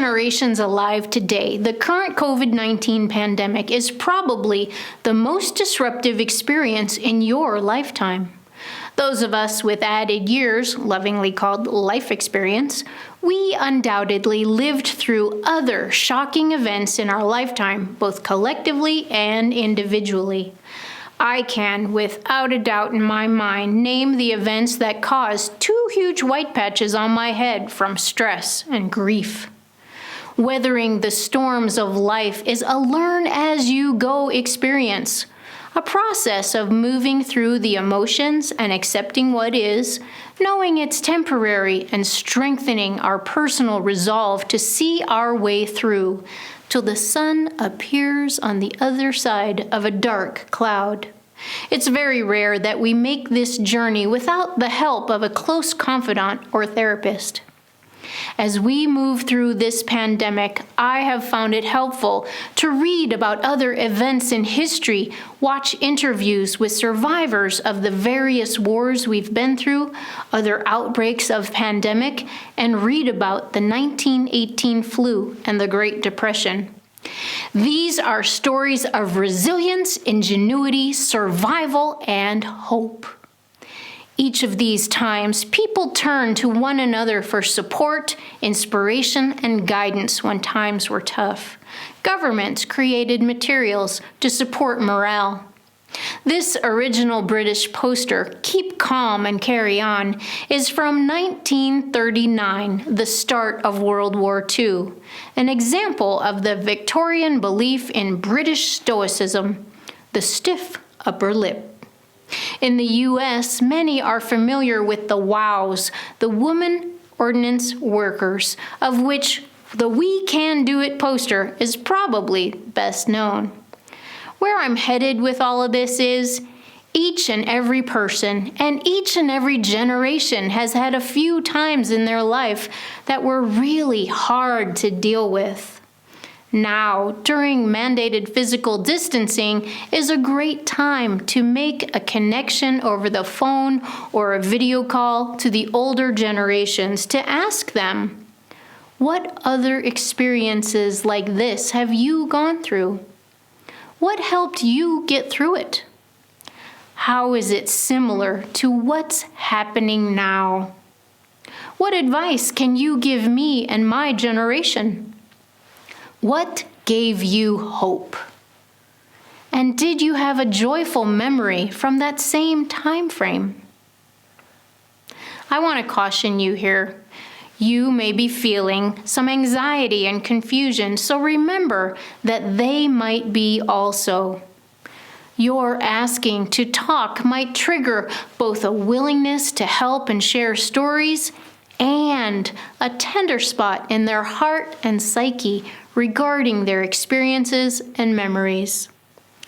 generations alive today, the current COVID-19 pandemic is probably the most disruptive experience in your lifetime. Those of us with added years, lovingly called life experience, we undoubtedly lived through other shocking events in our lifetime, both collectively and individually. I can, without a doubt in my mind, name the events that caused 2 huge white patches on my head from stress and grief. Weathering the storms of life is a learn-as-you-go experience, a process of moving through the emotions and accepting what is, knowing it's temporary, and strengthening our personal resolve to see our way through till the sun appears on the other side of a dark cloud. It's very rare that we make this journey without the help of a close confidant or therapist. As we move through this pandemic, I have found it helpful to read about other events in history, watch interviews with survivors of the various wars we've been through, other outbreaks of pandemic, and read about the 1918 flu and the Great Depression. These are stories of resilience, ingenuity, survival, and hope. Each of these times, people turn to one another for support, inspiration, and guidance when times were tough. Governments created materials to support morale. This original British poster, "Keep Calm and Carry On," is from 1939, the start of World War II, an example of the Victorian belief in British stoicism, the stiff upper lip. In the U.S., many are familiar with the WOWs, the Women Ordnance Workers, of which the "We Can Do It" poster is probably best known. Where I'm headed with all of this is, each and every person and each and every generation has had a few times in their life that were really hard to deal with. Now, during mandated physical distancing, is a great time to make a connection over the phone or a video call to the older generations to ask them, what other experiences like this have you gone through? What helped you get through it? How is it similar to what's happening now? What advice can you give me and my generation? What gave you hope? And did you have a joyful memory from that same time frame? I want to caution you here. You may be feeling some anxiety and confusion, so remember that they might be also. Your asking to talk might trigger both a willingness to help and share stories and a tender spot in their heart and psyche regarding their experiences and memories.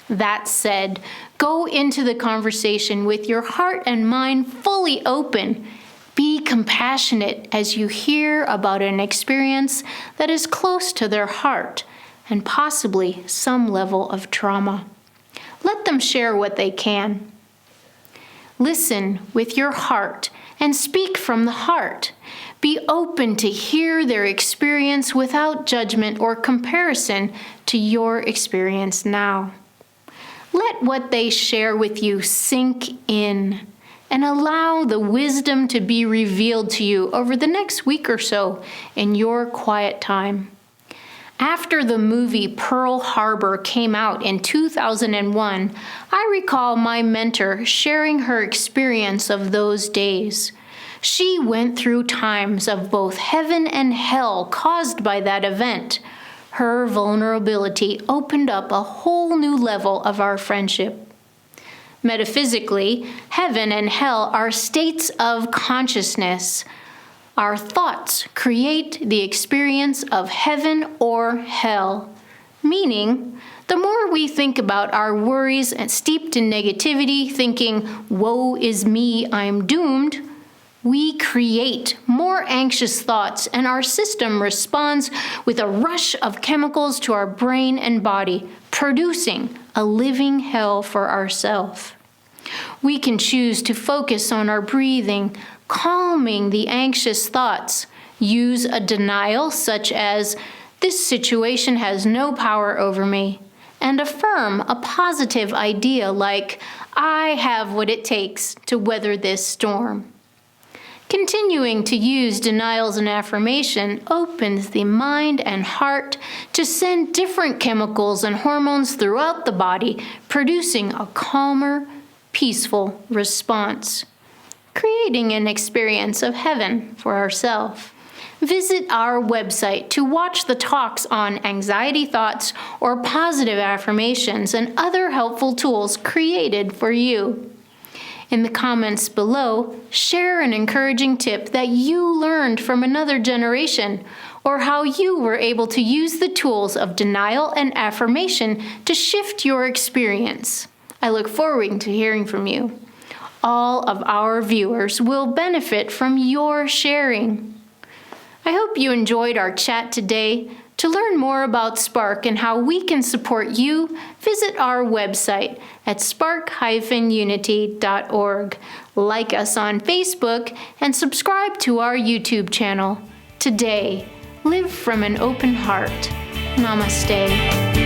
That said, go into the conversation with your heart and mind fully open. Be compassionate as you hear about an experience that is close to their heart and possibly some level of trauma. Let them share what they can. Listen with your heart and speak from the heart. Be open to hear their experience without judgment or comparison to your experience now. Let what they share with you sink in and allow the wisdom to be revealed to you over the next week or so in your quiet time. After the movie Pearl Harbor came out in 2001, I recall my mentor sharing her experience of those days. She went through times of both heaven and hell caused by that event. Her vulnerability opened up a whole new level of our friendship. Metaphysically, heaven and hell are states of consciousness. Our thoughts create the experience of heaven or hell, meaning the more we think about our worries and steeped in negativity, thinking, "Woe is me, I'm doomed," we create more anxious thoughts, and our system responds with a rush of chemicals to our brain and body, producing a living hell for ourselves. We can choose to focus on our breathing, calming the anxious thoughts, Use a denial such as, "This situation has no power over me," and affirm a positive idea like, "I have what it takes to weather this storm." Continuing to use denials and affirmation opens the mind and heart to send different chemicals and hormones throughout the body, producing a calmer, peaceful response, creating an experience of heaven for ourselves. Visit our website to watch the talks on anxiety thoughts or positive affirmations and other helpful tools created for you. In the comments below, share an encouraging tip that you learned from another generation, or how you were able to use the tools of denial and affirmation to shift your experience. I look forward to hearing from you. All of our viewers will benefit from your sharing. I hope you enjoyed our chat today. To learn more about Spark and how we can support you, visit our website at spark-unity.org. Like us on Facebook and subscribe to our YouTube channel. Today, live from an open heart. Namaste.